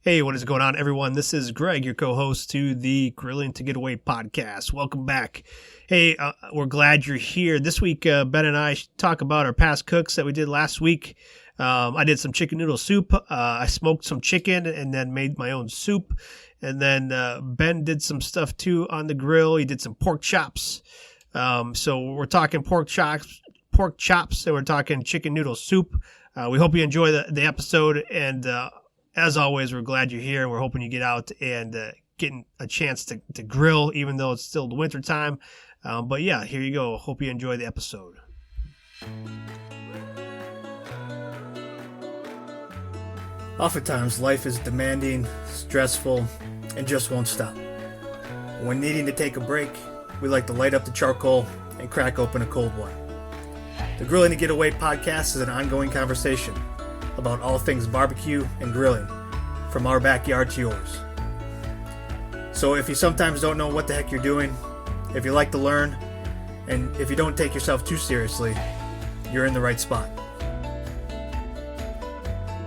Hey, what is going on, everyone? This is Greg, your co-host to the Grilling to Get Away podcast. Welcome back. Hey, we're glad you're here. This week, Ben and I talk about our past cooks that we did last week. I did some chicken noodle soup. I smoked some chicken and then made my own soup. And then Ben did some stuff too on the grill. He did some pork chops. So we're talking pork chops, and we're talking chicken noodle soup. We hope you enjoy the episode, and as always, we're glad you're here, and we're hoping you get out and getting a chance to grill, even though it's still the winter time. But yeah, here you go. Hope you enjoy the episode. Oftentimes, life is demanding, stressful, and just won't stop. When needing to take a break, we like to light up the charcoal and crack open a cold one. The Grilling to Get Away podcast is an ongoing conversation about all things barbecue and grilling, from our backyard to yours. So if you sometimes don't know what the heck you're doing, if you like to learn, and if you don't take yourself too seriously, you're in the right spot.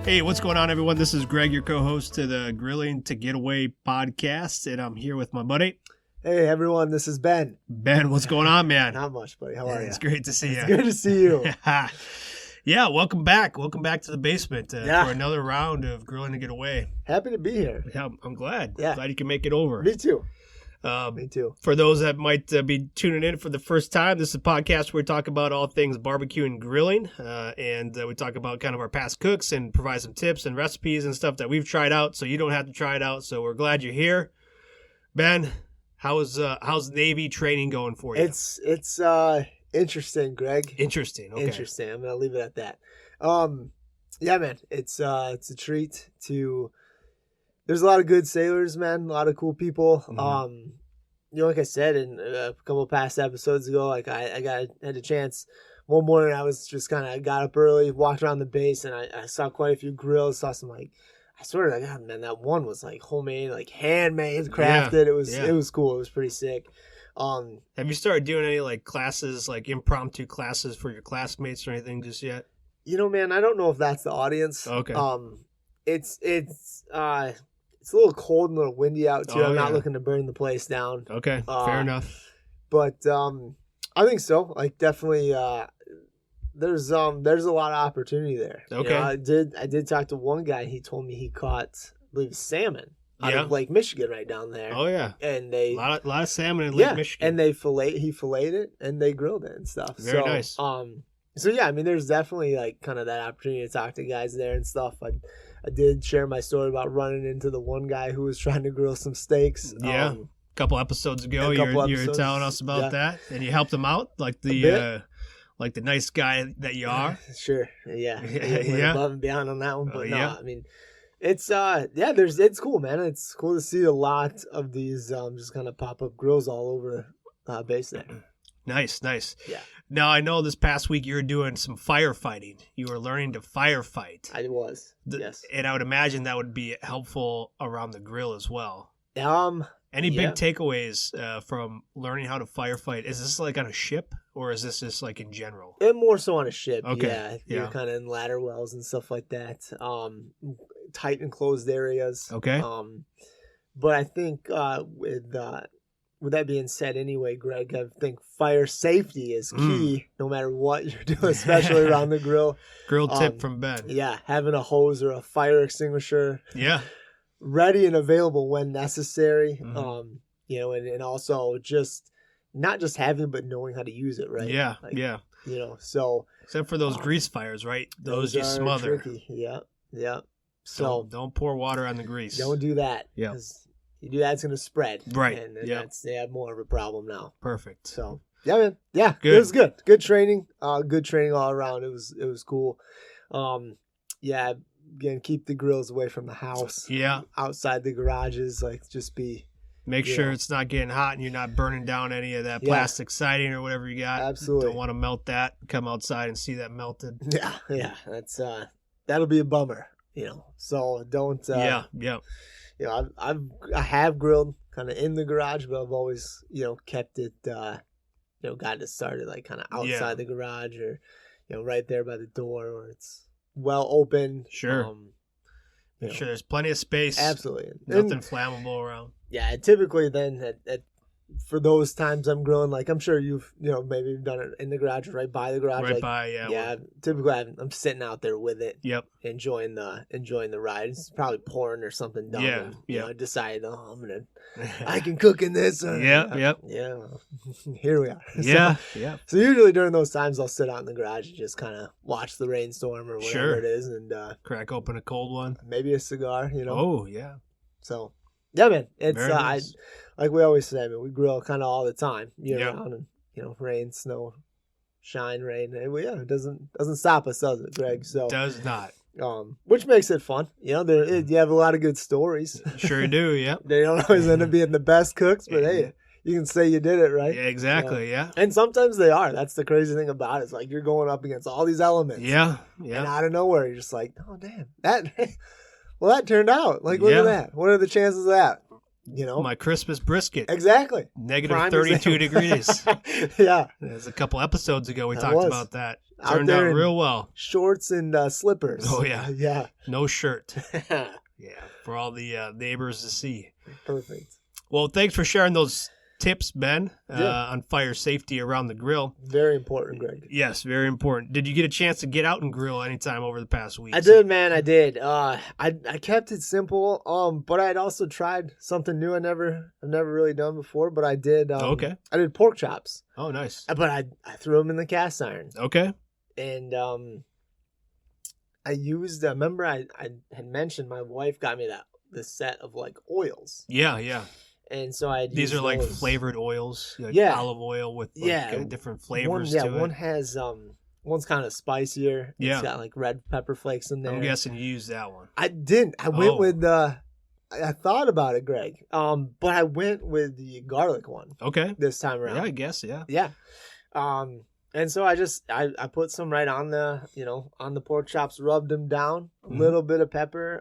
Hey, what's going on, everyone? This is Greg, your co-host to the Grilling to Get Away podcast, and I'm here with my buddy. Hey, everyone, this is Ben. Ben, what's going on, man? Not much, buddy. How are you? It's great to see you. It's good to see you. Yeah, welcome back. Welcome back to the basement for another round of Grilling to Get Away. Happy to be here. Yeah, I'm glad. Yeah. Glad you can make it over. Me too. Me too. For those that might be tuning in for the first time, this is a podcast where we talk about all things barbecue and grilling, and we talk about kind of our past cooks and provide some tips and recipes and stuff that we've tried out, so you don't have to try it out. So we're glad you're here. Ben, how's Navy training going for you? It's interesting, Greg. Interesting. Okay. Interesting. I'm gonna leave it at that. Yeah, man. It's a treat to. There's a lot of good sailors, man. A lot of cool people. Mm-hmm. Like I said in a couple of past episodes ago, like I had a chance. One morning, I was just got up early, walked around the base, and I saw quite a few grills. Saw some I swear to God, man, that one was homemade, handmade, crafted. Yeah, it was cool. It was pretty sick. Have you started doing any classes, impromptu classes for your classmates or anything just yet? Man, I don't know if that's the audience. Okay. It's a little cold and a little windy out too. I'm not looking to burn the place down. Okay, fair enough. But I think so. Definitely. There's a lot of opportunity there. Okay. I did talk to one guy. He told me he caught, I believe, salmon out of Lake Michigan right down there. Oh yeah. And they a lot of salmon in Lake Michigan. And he filleted it and they grilled it and stuff. Very nice. So yeah, I mean, there's definitely kind of that opportunity to talk to guys there and stuff. I did share my story about running into the one guy who was trying to grill some steaks. Yeah. A couple episodes ago, you were telling us about that, and you helped him out, like the nice guy that you are. Sure. Yeah. Above and beyond on that one, but I mean, it's it's cool, man. It's cool to see a lot of these just kind of pop up grills all over base there. Nice. Yeah. Now, I know this past week you were doing some firefighting. You were learning to firefight. I was, yes. And I would imagine that would be helpful around the grill as well. Any big takeaways from learning how to firefight? Is this on a ship, or is this just in general? More so on a ship, okay. Yeah. You're kind of in ladder wells and stuff like that. Tight enclosed areas. Okay. But I think with that being said, anyway, Greg, I think fire safety is key no matter what you're doing, especially around the grill. Grill tip from Ben. Yeah, having a hose or a fire extinguisher. Yeah. Ready and available when necessary. Mm-hmm. And also just not just having, but knowing how to use it, right? Yeah, so. Except for those grease fires, right? Those you smother. Tricky. Yeah. So don't pour water on the grease. Don't do that. Yeah. You do that, it's going to spread. Right. And that's more of a problem now. Perfect. So, yeah, man. Yeah, good. It was good. Good training. Good training all around. It was cool. Again, keep the grills away from the house. Yeah. Outside the garages, just be. Make sure it's not getting hot and you're not burning down any of that plastic siding or whatever you got. Absolutely. Don't want to melt that. Come outside and see that melted. Yeah. That's that'll be a bummer. So don't. Yeah. I have grilled kind of in the garage, but I've always kept it gotten it started kind of outside the garage or right there by the door where it's well open. Sure. You know. Sure, there's plenty of space. Absolutely. Nothing flammable around. Yeah, typically then for those times I'm grilling, like I'm sure you've maybe done it in the garage, right by the garage. Right like, by, yeah. Yeah, typically I'm sitting out there with it. Yep. Enjoying the ride. It's probably pouring or something dumb. Yeah, and, yeah. I decided, I can cook in this. Yep. Yeah. Here we are. Yeah, So, yeah. So usually during those times I'll sit out in the garage and just kind of watch the rainstorm or whatever it is, and crack open a cold one. maybe a cigar. Oh yeah. So yeah, man. It's Very nice. like we always say, I mean, we grill kind of all the time, year Yeah. round, and rain, snow, shine, rain, and it doesn't stop us, does it, Greg? So Does not. which makes it fun. You have a lot of good stories. Sure do. Yep. They don't always end up being the best cooks, but hey, you can say you did it, right? Yeah, exactly. Yeah. And sometimes they are. That's the crazy thing about it. It's like you're going up against all these elements. Yeah. And Yeah. out of nowhere, you're just like, oh damn, that turned out. Like, look Yeah. at that. What are the chances of that? My Christmas brisket. Exactly. Negative Prime 32 example. degrees. Yeah. There's a couple episodes ago we That talked was. about that. Out Turned there out in- real well. Shorts and slippers. Oh, yeah. Yeah. No shirt. Yeah. For all the neighbors to see. Perfect. Well, thanks for sharing those tips, Ben, Yeah. on fire safety around the grill. Very important, Greg. Yes, very important. Did you get a chance to get out and grill anytime over the past week? I did, man. I did. I kept it simple. But I had also tried something new. I've never really done before. But I did. Okay. I did pork chops. Oh, nice. But I threw them in the cast iron. Okay. And I used. Remember, I had mentioned my wife got me the set of like oils. Yeah, yeah. And so I. These are like those. flavored oils, like Yeah. olive oil with like, different flavors One, to it. one has one's kind of spicier. Yeah. It's got like red pepper flakes in there. I'm guessing you used that one. I didn't. I went Oh. with I thought about it, Greg. But I went with the garlic one Okay. this time around. Yeah, I guess. Yeah. Yeah. And so I put some right on on the pork chops, rubbed them down, a Mhm. little bit of pepper,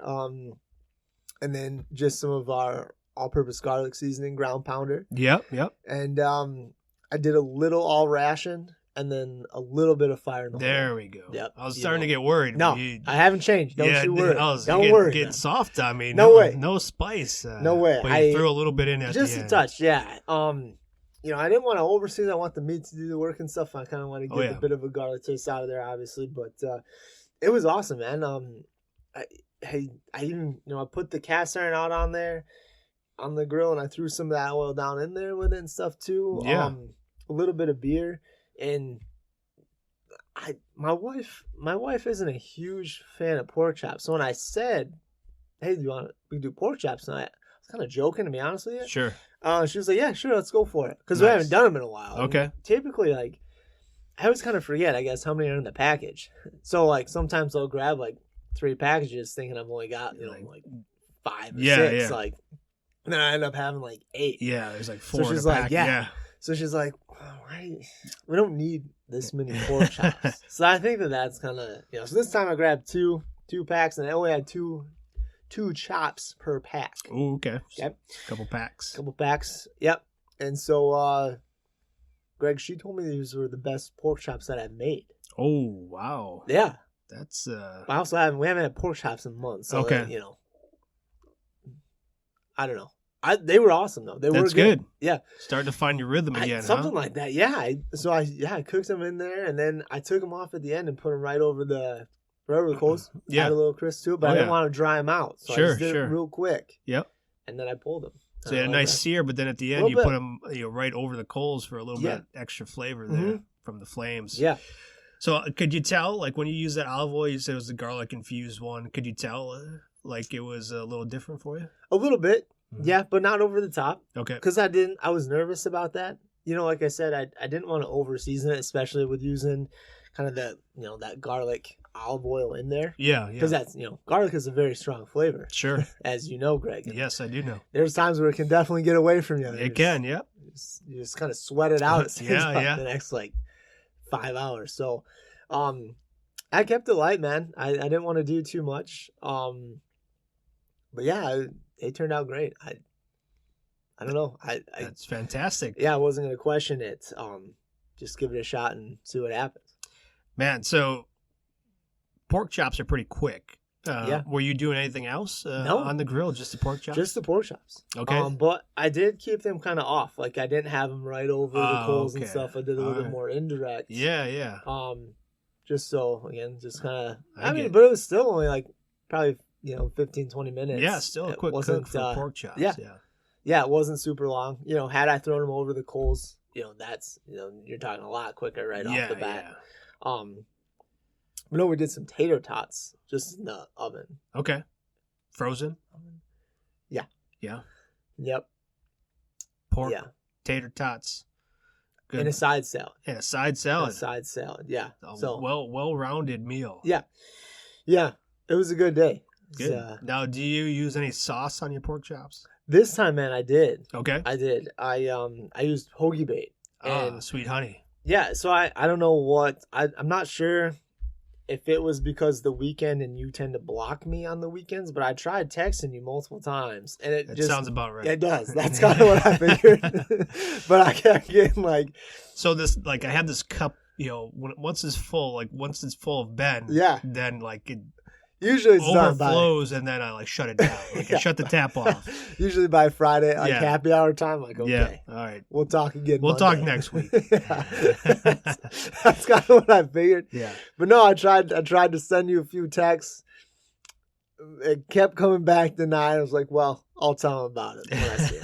and then just some of our all-purpose garlic seasoning, ground pounder, Yep. Yep. and I did a little all ration, and then a little bit of fire in the hole. There we go. Yep. I was starting to get worried. No, You- I haven't changed. Don't you worry. I was Don't getting, worry. getting man. soft on me. No way. No spice. No way. But I you threw a little bit in at Just the a end. touch, yeah. I didn't want to overseason. I want the meat to do the work and stuff. I kind of want to Oh, get yeah. a bit of a garlic taste out of there, obviously. But it was awesome, man. I even I put the cast iron out on there on the grill, and I threw some of that oil down in there with it and stuff too. Yeah. A little bit of beer, and my wife isn't a huge fan of pork chops. So when I said, "Hey, we do pork chops tonight?" I was kind of joking, to be honest with you. Sure. She was like, "Yeah, sure, let's go for it," because we Nice. haven't done them in a while. Okay. And typically, like, I always kind of forget, I guess, how many are in the package. So, like, sometimes I'll grab like 3 packages, thinking I've only got like 5 or 6. Yeah. Like, and then I end up having like 8. Yeah, there's like So 4 in she's a like, pack. yeah. So she's like, we don't need this many pork chops. So I think that's kind of So this time I grabbed two packs, and I only had two chops per pack. Oh, okay. Yep. Couple packs. Couple packs. Yep. And so, Greg, she told me these were the best pork chops that I've made. Oh, wow. Yeah. That's We haven't had pork chops in months. So Okay. I don't know. They were awesome though. They were That's good. Yeah. Starting to find your rhythm again, something huh? like that. Yeah. I cooked them in there, and then I took them off at the end and put them right over the coals. Yeah. Add a little crisp to it, but Oh, I didn't yeah. want to dry them out. So I Sure, just did sure. it real quick. Yep. And then I pulled them. So you had a nice sear, but then at the end Little you bit. put them right over the coals for a little Yeah. bit extra flavor there Mhm. from the flames. Yeah. So could you tell, like when you use that olive oil, you said it was the garlic infused one. Could you tell like it was a little different for you? A little bit. Mhm. Yeah, but not over the top. Okay. Because I was nervous about that. Like I said, I didn't want to over season it, especially with using kind of that garlic olive oil in there. Yeah. Yeah. Because that's, garlic is a very strong flavor, Sure. as you know, Greg. Yes, I do know. There's times where it can definitely get away from you. It can. Yeah. You just kind of sweat it out. It seems Yeah, like yeah. the next 5 hours. So, I kept it light, man. I didn't want to do too much. But yeah, it turned out great. I don't know. That's fantastic. I wasn't gonna question it. Just give it a shot and see what happens. Man, so pork chops are pretty quick. Were you doing anything else No. on the grill? Just the pork chops? Just the pork chops. Okay. But I did keep them kind of off. Like I didn't have them right over the coals and okay. stuff. I did a little bit more indirect. Yeah. Just so again, just kind of. I mean, but it was still only like probably 15, 20 minutes. Yeah, still a quick cook for pork chops. Yeah, it wasn't super long. Had I thrown them over the coals, that's you're talking a lot quicker off the bat. No, we did some tater tots just in the oven. Okay. Frozen? Yeah. Yep. Pork, tater tots. Good. And a side salad. And a side salad. Yeah. So well-rounded meal. Yeah. It was a good day. Good. Now, do you use any sauce on your pork chops? This time, man, I did. Okay. I did. I used hoagie bait. And sweet honey. Yeah, so I don't know what I'm not sure if it was because the weekend and you tend to block me on the weekends, but I tried texting you multiple times and it just sounds about right. It does. That's kind of what I figured. But I kept getting so this I had this cup, once it's full of Ben, then it usually it's overflows and then I shut it down. I shut the tap off. Usually by Friday, happy hour time, okay. All right. We'll talk again. We'll Monday. talk next week. That's kind of what I figured. Yeah. But no, I tried to send you a few texts. It kept coming back tonight. I was like, well, I'll tell him about it when I see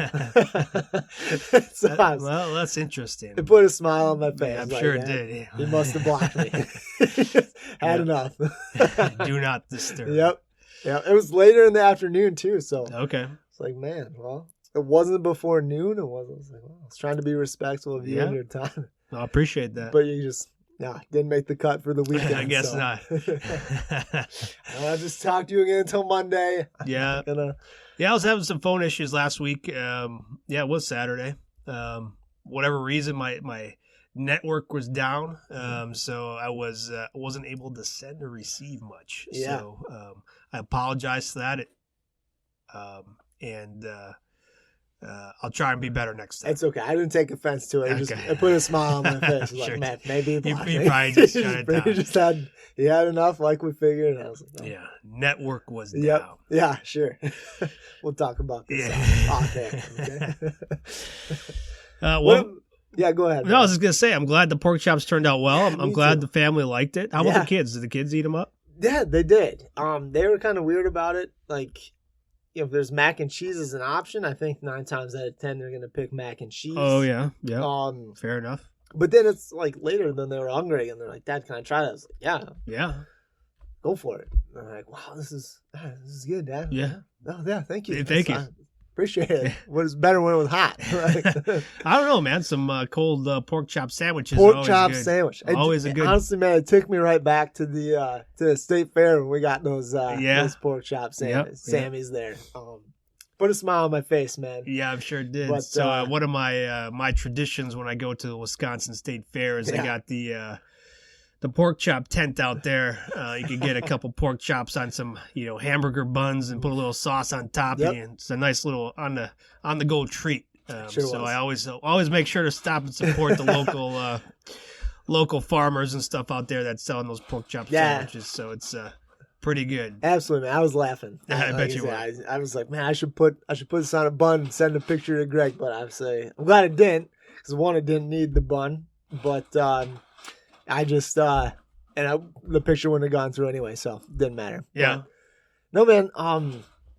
him. Well, that's interesting. It put a smile on my face. Yeah, I'm sure it did. Yeah. He must have blocked me. Had enough. Do not disturb. Yep. Yeah. It was later in the afternoon too. So okay. It's like, man, well, it wasn't before noon. It wasn't. I was like, well, I was trying to be respectful of you and your time. I appreciate that. But you just didn't make the cut for the weekend. I guess not. I'll just talk to you again until Monday. Yeah. I was having some phone issues last week. It was Saturday. Whatever reason, my network was down, so I wasn't able to send or receive much. Yeah. So I apologize for that. I'll try and be better next time. It's okay. I didn't take offense to it. It put a smile on my face. Sure. Like, man, maybe he probably just shut it down. He had enough, like we figured. And I was like, yeah, network was down. Yeah, sure. We'll talk about this off air. Okay. Go ahead. No, I was just gonna say, I'm glad the pork chops turned out well. I'm glad the family liked it. How about the kids? Did the kids eat them up? Yeah, they did. They were kind of weird about it. If there's mac and cheese as an option, I think 9 times out of 10 they're gonna pick mac and cheese. Oh yeah. Fair enough. But then it's later than they were hungry and they're like, "Dad, can I try that?" I was like, yeah, go for it. And they're like, "Wow, this is good, Dad." Yeah. Oh yeah, thank you. Thank you. Appreciate it. It's better when it was hot. Right? I don't know, man. Some cold pork chop sandwiches. Pork chop sandwich. Always a good. Honestly, man, it took me right back to the state fair when we got those pork chop Sammys there. Put a smile on my face, man. Yeah, I'm sure it did. But, so one of my traditions when I go to the Wisconsin State Fair is I got the pork chop tent out there. You can get a couple pork chops on some, hamburger buns and put a little sauce on top. Yep. And it's a nice little on the go treat. So I always make sure to stop and support the local farmers and stuff out there that's selling those pork chop sandwiches. So it's pretty good. Absolutely, man. I was laughing. I bet you were. I was like, man, I should put this on a bun and send a picture to Greg. But I'm glad it didn't, because one, it didn't need the bun, but I just the picture wouldn't have gone through anyway, so it didn't matter. Yeah. No, man.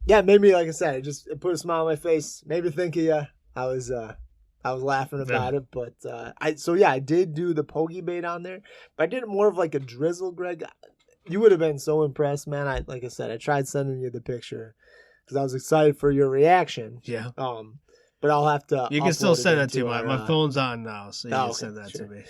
It made me, like I said, it put a smile on my face. Made me think of you. I was laughing about it, but I did do the pogie bait on there, but I did it more of like a drizzle, Greg. You would have been so impressed, man. Like I said, I tried sending you the picture because I was excited for your reaction. Yeah. But I'll have to. You can still send that to me. My phone's on now, so you can send that to me.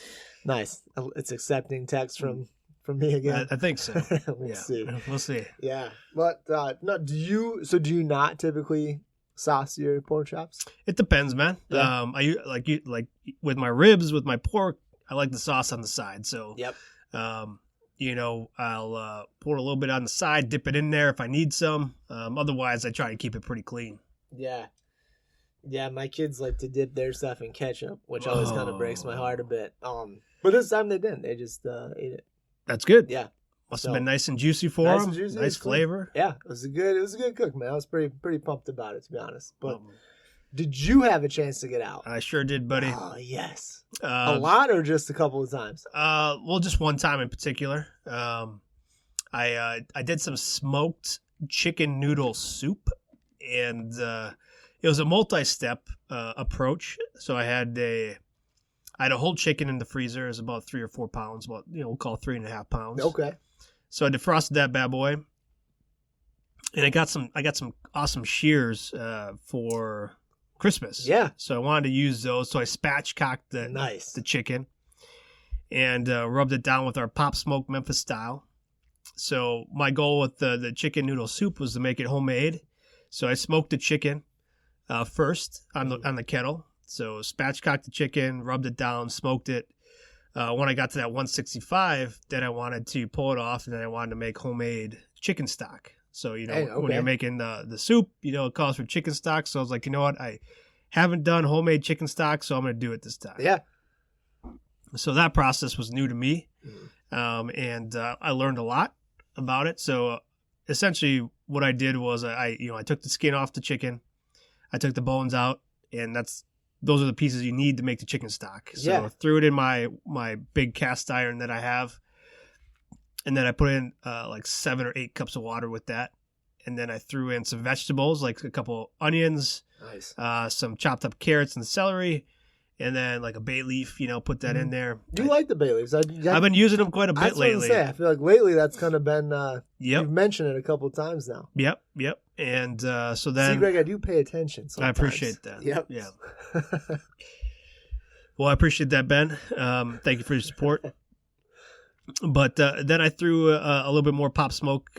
Nice. It's accepting text from me again. I think so. We'll see. We'll see. Yeah, but no. Do you not typically sauce your pork chops? It depends, man. Yeah. I like with my ribs, with my pork, I like the sauce on the side. So yep. I'll pour a little bit on the side, dip it in there if I need some. Otherwise, I try to keep it pretty clean. Yeah. Yeah, my kids like to dip their stuff in ketchup, which always kind of breaks my heart a bit. But this time they didn't. They just ate it. That's good. Yeah. Must have been nice and juicy for Nice him. and juicy, Nice flavor. Yeah, it was a good cook, man. I was pretty pumped about it, to be honest. But did you have a chance to get out? I sure did, buddy. Oh, yes. A lot or just a couple of times? Well, just one time in particular. I did some smoked chicken noodle soup, and it was a multi-step approach. So I had a whole chicken in the freezer. It was about 3 or 4 pounds. About we'll call 3.5 pounds. Okay. So I defrosted that bad boy, and I got some awesome shears for Christmas. Yeah. So I wanted to use those. So I spatchcocked the chicken and rubbed it down with our pop smoke Memphis style. So my goal with the chicken noodle soup was to make it homemade. So I smoked the chicken first on the kettle. So spatchcocked the chicken, rubbed it down, smoked it. When I got to that 165, then I wanted to pull it off, and then I wanted to make homemade chicken stock. So, when you're making the soup, it calls for chicken stock. So I was like, you know what? I haven't done homemade chicken stock, so I'm going to do it this time. Yeah. So that process was new to me, and I learned a lot about it. So essentially what I did was I took the skin off the chicken. I took the bones out, and those are the pieces you need to make the chicken stock. So I threw it in my big cast iron that I have. And then I put in like 7 or 8 cups of water with that. And then I threw in some vegetables, like a couple onions, some chopped up carrots and celery, and then like a bay leaf, put that in there. Do you like the bay leaves? I've been using them quite a bit lately. I feel like lately that's kind of been, you've mentioned it a couple of times now. Yep. And so then... See, Greg, I do pay attention sometimes. I appreciate that. Yep. Yeah. Well, I appreciate that, Ben. Thank you for your support. But then I threw a little bit more pop smoke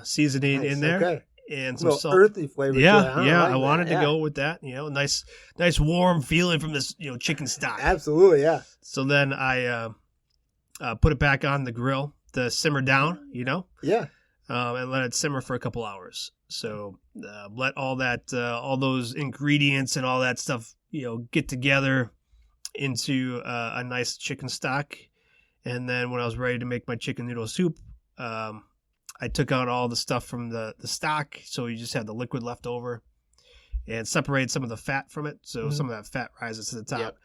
seasoning in there, and some salt, earthy flavor. I wanted to go with that. Nice warm feeling from this chicken stock. Absolutely, yeah. So then I put it back on the grill to simmer down. Yeah. And let it simmer for a couple hours. So let all those ingredients and all that stuff get together into a nice chicken stock. And then when I was ready to make my chicken noodle soup, I took out all the stuff from the stock, so you just had the liquid left over, and separated some of the fat from it, so some of that fat rises to the top.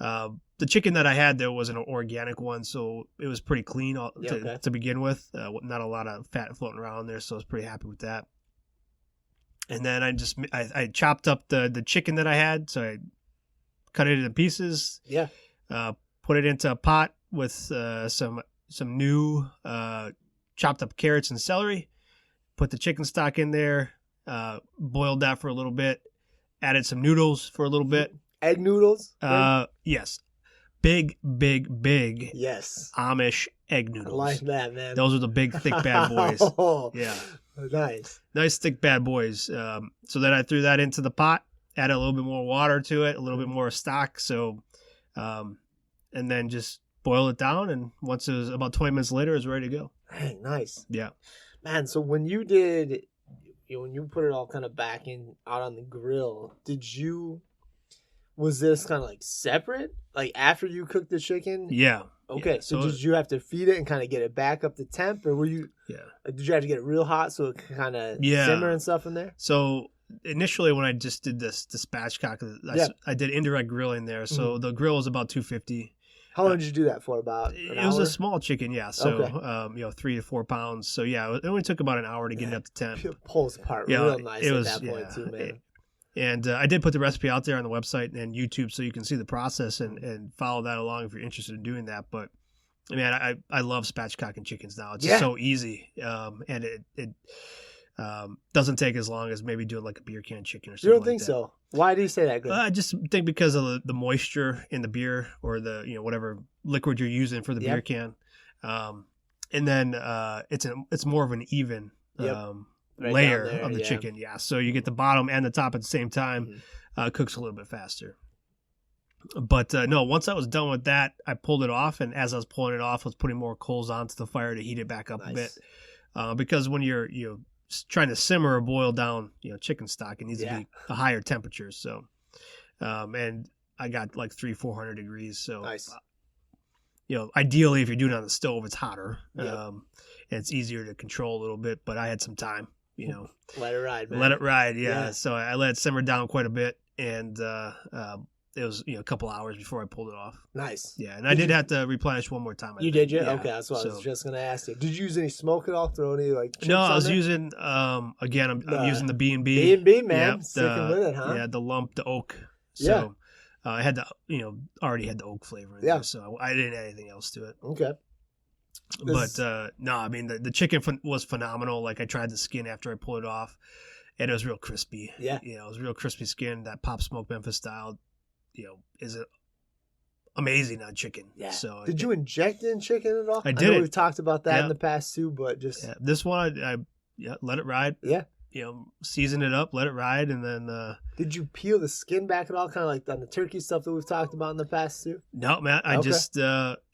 Yep. The chicken that I had there was an organic one, so it was pretty clean to begin with. Not a lot of fat floating around there, so I was pretty happy with that. And then I chopped up the chicken that I had, so I cut it into pieces. Yeah. Put it into a pot with some new chopped up carrots and celery. Put the chicken stock in there, boiled that for a little bit, added some noodles for a little bit. Egg noodles? Yes. Big yes. Amish egg noodles. I like that, man. Those are the big, thick bad boys. Yeah. Nice, thick bad boys. So then I threw that into the pot, added a little bit more water to it, a little bit more stock. So, and then just boil it down, and once it was about 20 minutes later, it was ready to go. Hey, nice. Yeah. Man, so when you put it all kind of back out on the grill, was this kind of like separate? Like after you cooked the chicken? Yeah. Okay, yeah. so did you have to feed it and kind of get it back up to temp, or were you? Yeah. Did you have to get it real hot so it could kind of simmer and stuff in there? So initially, when I just did the spatchcock, I did indirect grilling there. So the grill was about 250. How long did you do that for? About an hour? Was a small chicken, yeah. So 3 to 4 pounds. So yeah, it only took about an hour to get it up to temp. It pulls apart real nice at that point too, man. And I did put the recipe out there on the website and YouTube, so you can see the process and follow that along if you're interested in doing that. But man, I love spatchcocking chickens now. It's just so easy, and it doesn't take as long as maybe doing like a beer can chicken or something. You don't think so? Why do you say that, Greg? I just think because of the moisture in the beer, or the whatever liquid you're using for the beer can, and then it's more of an even layer of the chicken. Yeah, so you get the bottom and the top at the same time. Cooks a little bit faster. But no, once I was done with that, I pulled it off, and as I was pulling it off, I was putting more coals onto the fire to heat it back up a bit. Because when you're trying to simmer or boil down chicken stock, it needs to be a higher temperature. So and I got like 300-400 degrees. So ideally, if you're doing it on the stove, it's hotter. and it's easier to control a little bit. But I had some time, you know. Let it ride, man. Let it ride, yeah. So I let it simmer down quite a bit, and it was a couple hours before I pulled it off. Nice. Yeah, and I did have to replenish one more time. You did, yeah? Yeah. Okay, that's what I was just gonna ask you. Did you use any smoke at all? Throw any chips No, I on was there? using again. I'm using the B&B. B&B, man. Yep, Sticking with it, huh? Yeah, the lump, the oak. So Yeah. I had the already had the oak flavor in there, so I didn't add anything else to it. Okay. But no, I mean the chicken was phenomenal. Like I tried the skin after I pulled it off, and it was real crispy. Yeah. It was real crispy skin. That pop smoke Memphis style, is amazing on chicken. Yeah. So did you inject in chicken at all? I did. know we've talked about that in the past too, but just this one I let it ride. Yeah. Season it up, let it ride, and then. Did you peel the skin back at all, kind of like on the turkey stuff that we've talked about in the past too? No, man. I just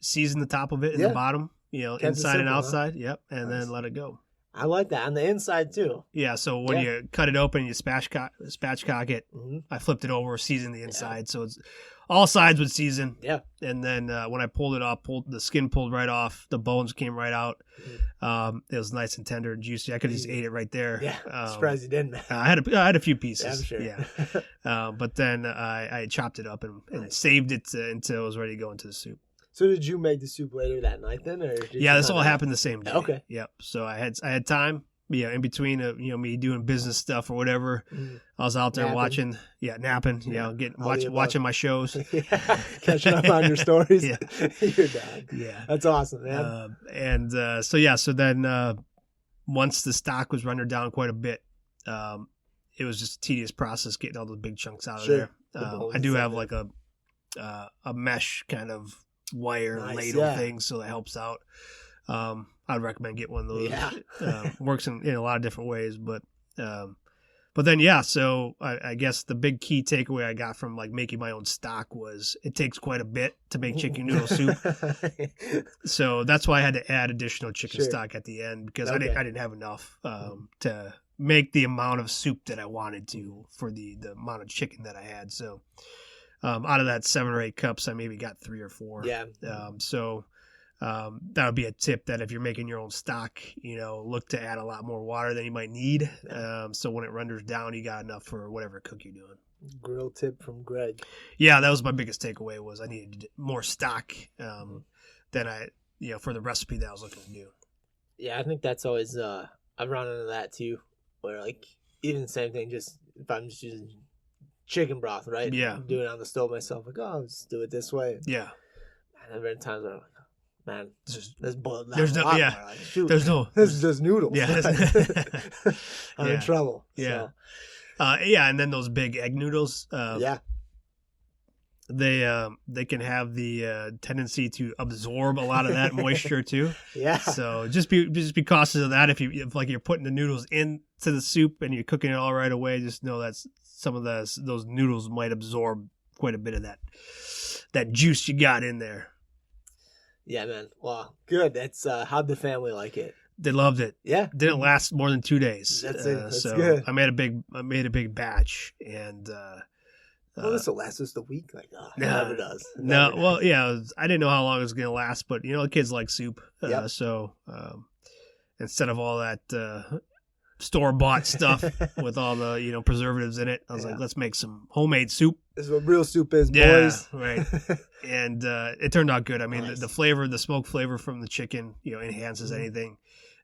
seasoned the top of it and the bottom. Kept inside and outside. Huh? Yep, and then let it go. I like that on the inside too. Yeah, so when you cut it open, you spatchcock it. Mm-hmm. I flipped it over, seasoned the inside, so it's all sides would season. Yeah, and then when I pulled it off, the skin pulled right off, the bones came right out. Mm-hmm. It was nice and tender and juicy. I could have just ate it right there. Yeah, surprised you didn't. I had a few pieces. Yeah, I'm sure. Yeah, but then I chopped it up and saved it until it was ready to go into the soup. So did you make the soup later that night then, or this all happened the same day? Okay. Yep. So I had time. In between me doing business stuff or whatever, I was out there napping. Watching my shows, catching up on your stories. Yeah. You're done. Yeah, that's awesome, man. So then once the stock was rendered down quite a bit, it was just a tedious process getting all those big chunks out of there. I do have like a mesh kind of wire ladle thing, so that helps out. I'd recommend get one of those. Yeah. Works in a lot of different ways, but then so I guess the big key takeaway I got from like making my own stock was it takes quite a bit to make chicken noodle soup. So that's why I had to add additional chicken stock at the end because I didn't have enough to make the amount of soup that I wanted to for the amount of chicken that I had. So out of that 7 or 8 cups, I maybe got 3 or 4. Yeah. That would be a tip that if you're making your own stock, look to add a lot more water than you might need. So when it renders down, you got enough for whatever cook you're doing. Grill tip from Greg. Yeah, that was my biggest takeaway was I needed more stock than I, for the recipe that I was looking to do. Yeah, I think that's always, I've run into that too, where like even the same thing, just if I'm just using chicken broth, right? Yeah. I'm doing it on the stove myself, like, I'll just do it this way. Yeah. And there have been times where I'm like, man, there's just noodles. Yeah. I'm in trouble. Yeah. So. And then those big egg noodles. They can have the tendency to absorb a lot of that moisture too. Yeah. So just be cautious of that. If you're putting the noodles into the soup and you're cooking it all right away, just know that some of those noodles might absorb quite a bit of that juice you got in there. Yeah, man. Wow, good. That's how'd the family like it? They loved it. Yeah, didn't last more than 2 days. That's it. That's so good. I made a big batch, and this will last just a week. Like, it never does. I didn't know how long it was going to last, but the kids like soup, so instead of all that store-bought stuff with all the preservatives in it, I was like, let's make some homemade soup. This is what real soup is, boys. Yeah, right. And it turned out good. I mean, the flavor, the smoke flavor from the chicken, enhances anything.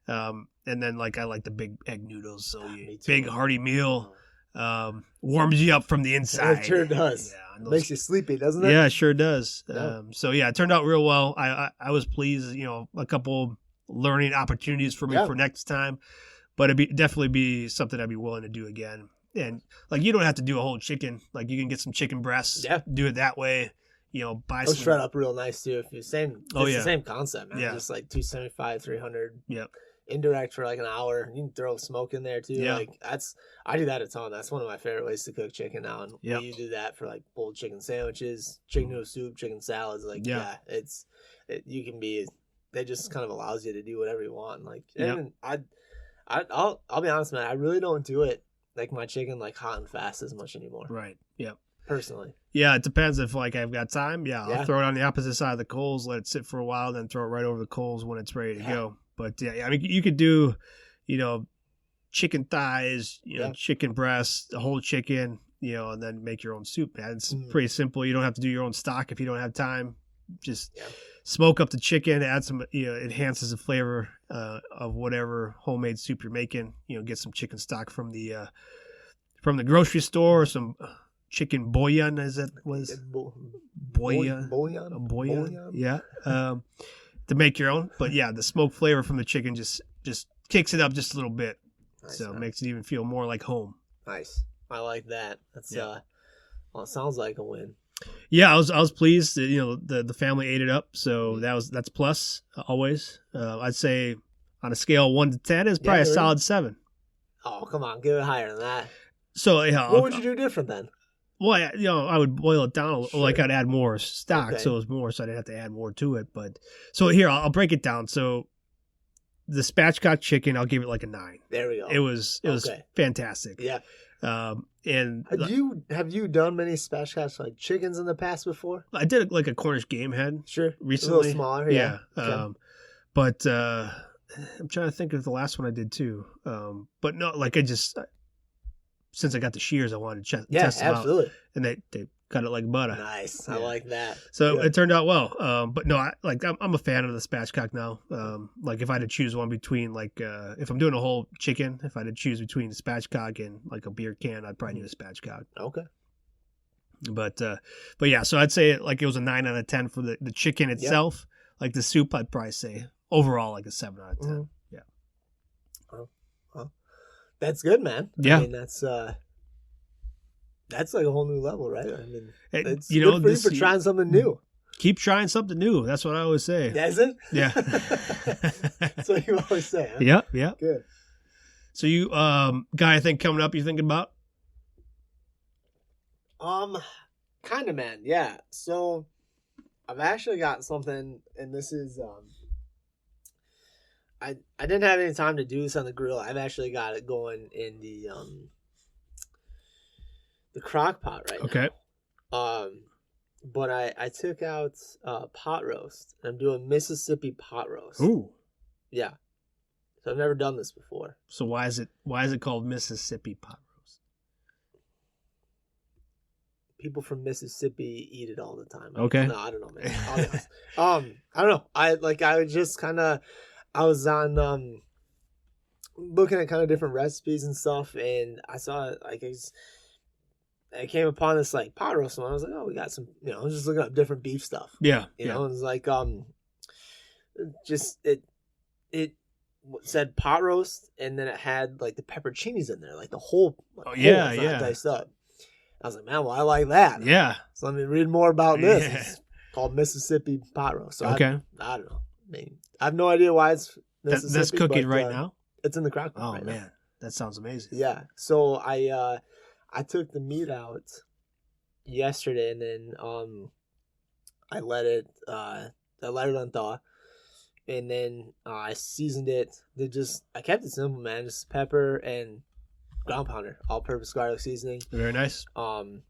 And then I like the big egg noodles, so big hearty meal, warms you up from the inside. It sure does. Yeah, makes you sleepy, doesn't it? Yeah, it sure does. Yeah. It turned out real well. I was pleased. A couple learning opportunities for me for next time. But it'd definitely be something I'd be willing to do again. And you don't have to do a whole chicken. You can get some chicken breasts. Yeah. Do it that way. Buy some. Shred up real nice too. If you're the same concept, man. Yeah. Just 275, 300. Yep. Indirect for an hour. You can throw smoke in there too. Yeah. I do that a ton. That's one of my favorite ways to cook chicken now. And you do that for pulled chicken sandwiches, chicken noodle soup, chicken salads. You can be. It just kind of allows you to do whatever you want. I'll be honest, man. I really don't do it my chicken hot and fast as much anymore. Right. Yep. Personally. Yeah, it depends if I've got time. Yeah, I'll throw it on the opposite side of the coals, let it sit for a while, then throw it right over the coals when it's ready to go. But yeah, I mean, you could do, chicken thighs, chicken breasts, the whole chicken, and then make your own soup, man. It's pretty simple. You don't have to do your own stock if you don't have time. Just smoke up the chicken, add some, enhances the flavor of whatever homemade soup you're making. Get some chicken stock from the grocery store, or some chicken bouillon, as it was. Bouillon. Yeah. To make your own. But yeah, the smoke flavor from the chicken just kicks it up just a little bit. Nice, so it makes it even feel more like home. Nice. I like that. That's well, it sounds like a win. Yeah, I was pleased that, the family ate it up. So that's plus always. I'd say on a scale of 1 to 10 is probably a solid 7. Oh, come on, give it higher than that. So what would you do different then? Well, I would boil it down. Sure. Like I'd add more stock, so it was more, so I didn't have to add more to it. But so here, I'll break it down. So the spatchcock chicken, I'll give it like a 9. There we go. It was fantastic. Yeah. And have you done many spatchcocks like chickens in the past before? I did like a Cornish game head. Sure. Recently, a little smaller. Yeah. Okay. But I'm trying to think of the last one I did too. But no, like since I got the shears, I wanted to test them absolutely. out. And they cut it like butter. Nice. I like that. So it turned out well. But no, I'm a fan of the spatchcock now. Like if I had to choose one between if I'm doing a whole chicken, if I had to choose between the spatchcock and like a beer can, I'd probably do a spatchcock. Okay. But yeah, so I'd say it was a 9 out of 10 for the chicken itself. Yep. Like the soup, I'd probably say overall like a 7 out of 10. Mm-hmm. Yeah. Well, that's good, man. Yeah. I mean, that's like a whole new level, right? I mean, it's good for you for trying something new. Keep trying something new. That's what I always say. Is it? Yeah. That's what you always say. Huh? Yeah, yeah. Good. So you, guy, I think coming up, you thinking about? Kind of, man. Yeah. So I've actually got something, and this is I didn't have any time to do this on the grill. I've actually got it going in the crock pot right now. But I took out pot roast. I'm doing Mississippi pot roast. Ooh. Yeah. So I've never done this before. So why is it called Mississippi pot roast? People from Mississippi eat it all the time. Okay. No, I don't know, man. I'll be honest. I don't know. I was on looking at kind of different recipes and stuff, and I saw I came upon this like pot roast one. I was like, oh, we got some, I was just looking up different beef stuff. Yeah. You know, it was like just it said pot roast, and then it had like the pepperoncinis in there, like the whole diced up. I was like, man, well, I like that. Yeah. So let me read more about this. Yeah. It's called Mississippi pot roast. So okay. I don't know. I mean, I have no idea why it's Mississippi. That's cooking right now? It's in the crock pot. Oh, right man. now. That sounds amazing. Yeah. So I took the meat out yesterday, and then I let it unthaw, and then I seasoned it. I kept it simple, man. Just pepper and ground pounder, all-purpose garlic seasoning. Very nice. And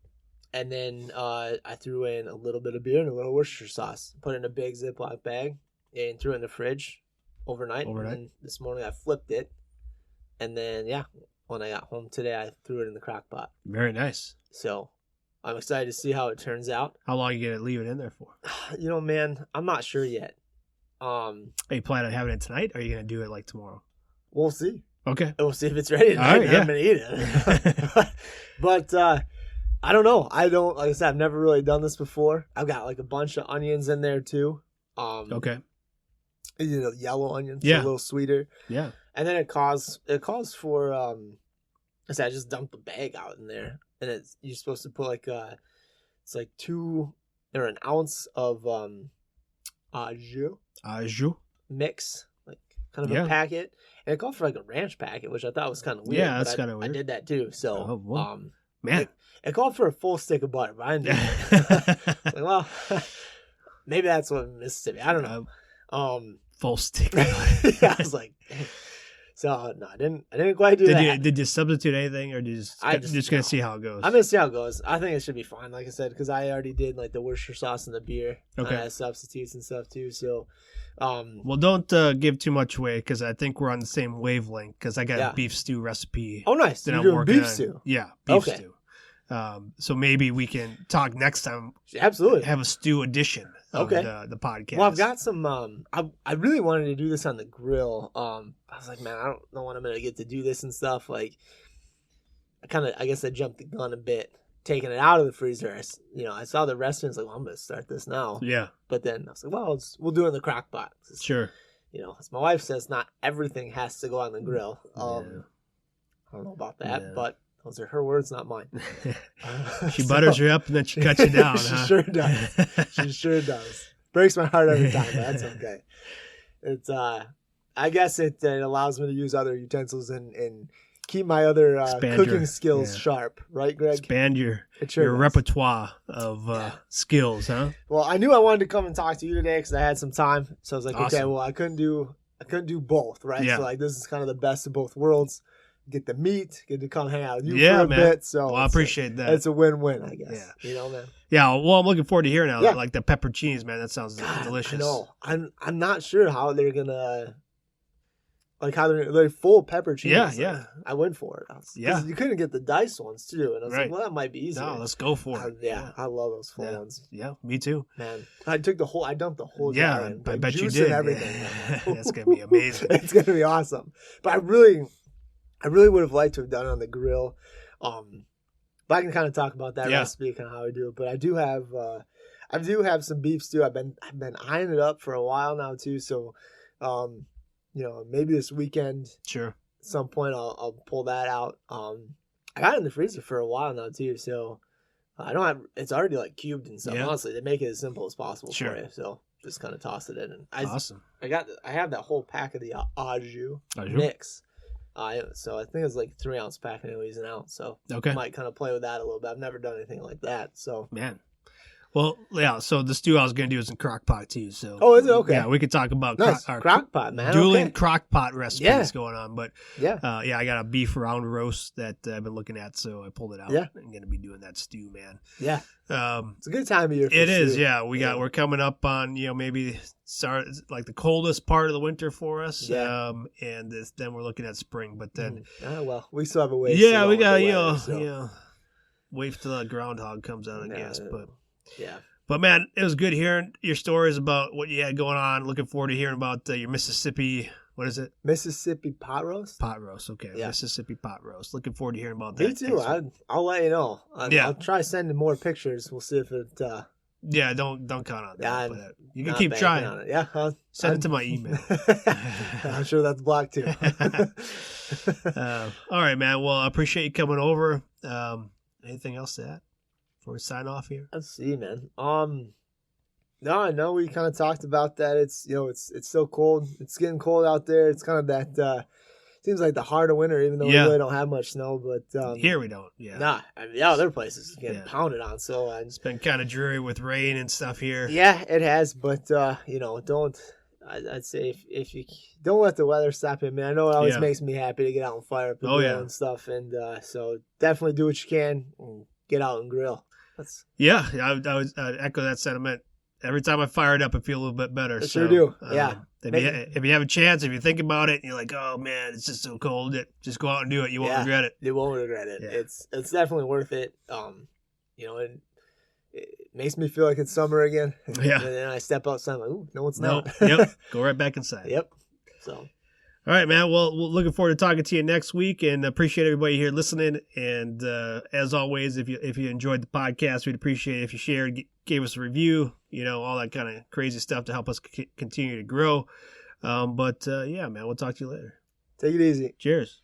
then I threw in a little bit of beer and a little Worcestershire sauce. Put it in a big Ziploc bag and threw it in the fridge overnight. And then this morning I flipped it, and then when I got home today, I threw it in the crock pot. Very nice. So I'm excited to see how it turns out. How long are you gonna leave it in there for? Man, I'm not sure yet. Are you planning on having it tonight, or are you gonna do it like tomorrow? We'll see. Okay. We'll see if it's ready tonight. All right, I'm gonna eat it. but I don't know. Like I said, I've never really done this before. I've got like a bunch of onions in there too. Okay. Yellow onions, a little sweeter. Yeah. And then it calls for I just dumped a bag out in there, and you're supposed to put it's like 2 or an ounce of au jus mix, like kind of a packet, and it called for like a ranch packet, which I thought was kind of weird. Yeah, that's kind of weird. I did that too. So man, it called for a full stick of butter, but I didn't do it. Like, well, maybe that's what Mississippi. I don't know. Full stick. Yeah, I was like, so no, I didn't quite do that. Did you substitute anything, or just gonna see how it goes? I'm gonna see how it goes. I think it should be fine, like I said, because I already did like the Worcestershire sauce and the beer. Okay. Substitutes and stuff too. So, Well, don't give too much away because I think we're on the same wavelength because I got a beef stew recipe. Oh, nice. That You're I'm doing working beef on. stew? Yeah, beef stew. So maybe we can talk next time. Absolutely. Have a stew edition of the podcast. Well, I've got some. I really wanted to do this on the grill. I was like, man, I don't know when I'm gonna get to do this and stuff. Like, I guess I jumped the gun a bit, taking it out of the freezer. I saw the recipe. I was like, well, I'm gonna start this now. Yeah. But then I was like, well, we'll do it in the crock pot. Sure. As my wife says, not everything has to go on the grill. I don't know about that, but those are her words, not mine. She butters you up and then she cuts you down. She sure does. She sure does. Breaks my heart every time, but that's okay. It's I guess it allows me to use other utensils and keep my other cooking skills sharp, right, Greg? Expand your repertoire of skills, huh? Well, I knew I wanted to come and talk to you today because I had some time, so I was like, awesome. Okay, well, I couldn't do both, right? Yeah. So like, this is kind of the best of both worlds. Get the meat, get to come hang out with you for a bit. So well, I appreciate that. It's a win-win, I guess. Yeah. Man. Yeah, well, I'm looking forward to hearing now. Like the pepperoncinis, man. That sounds delicious. I know. I'm not sure how they're gonna, like, how they're full pepperoncinis. Yeah. I went for it. You couldn't get the diced ones too, and I was like, well, that might be easier. No, let's go for it. I love those full ones. Yeah, me too. Man, I dumped the whole jar in. I bet juice you did. And everything. That's gonna be amazing. It's gonna be awesome. But I really would have liked to have done it on the grill. But I can kind of talk about that recipe, kind of how I do it. But I do have some beef stew. I've been eyeing it up for a while now too. So, maybe this weekend, sure, at some point I'll pull that out. I got it in the freezer for a while now too. So I don't have. It's already like cubed and stuff. Honestly, they make it as simple as possible for you. So just kind of toss it in. And awesome. I have that whole pack of the au jus mix. So I think it's like a 3-ounce pack, and he's an ounce. So I might kind of play with that a little bit. I've never done anything like that. So man, well, yeah. So the stew I was gonna do is in crock pot too. So is it okay? Yeah, we could talk about crock pot, man. Dueling crock pot recipes going on, but I got a beef round roast that I've been looking at, so I pulled it out. Yeah, I'm gonna be doing that stew, man. Yeah, it's a good time of year. It is, yeah. We're coming up on maybe start like the coldest part of the winter for us. Yeah. And then we're looking at spring, but then we still have a ways. Yeah, we got wait till the groundhog comes out, I guess, but. Yeah. But, man, it was good hearing your stories about what you had going on. Looking forward to hearing about your Mississippi, what is it? Mississippi pot roast? Pot roast, okay. Yeah. Mississippi pot roast. Looking forward to hearing about that. Me too. I'll let you know. I'll try sending more pictures. We'll see if it... Yeah, don't count on that. But you can keep trying. On it. Yeah. Send it to my email. I'm sure that's blocked too. All right, man. Well, I appreciate you coming over. Anything else to add before we sign off here? Let's see, man. No, I know we kind of talked about that. It's it's still cold. It's getting cold out there. It's kind of that seems like the heart of winter, even though we really don't have much snow. But here we don't. Yeah. Nah, other places getting pounded on. So it's been kind of dreary with rain and stuff here. Yeah, it has. But don't. I'd say if you don't let the weather stop you. I mean, I know it always makes me happy to get out and fire up the grill and stuff. And so definitely do what you can and get out and grill. I echo that sentiment. Every time I fire it up, I feel a little bit better. I sure do. If you have a chance, if you think about it, and you're like, oh man, it's just so cold. Just go out and do it. You won't regret it. You won't regret it. Yeah. It's definitely worth it. It makes me feel like it's summer again. Yeah. And then I step outside, I'm like, ooh, no, it's not. Yep. Go right back inside. Yep. So. All right, man. Well, we're looking forward to talking to you next week, and appreciate everybody here listening. And as always, if you enjoyed the podcast, we'd appreciate it if you shared, gave us a review, all that kind of crazy stuff to help us continue to grow. But man, we'll talk to you later. Take it easy. Cheers.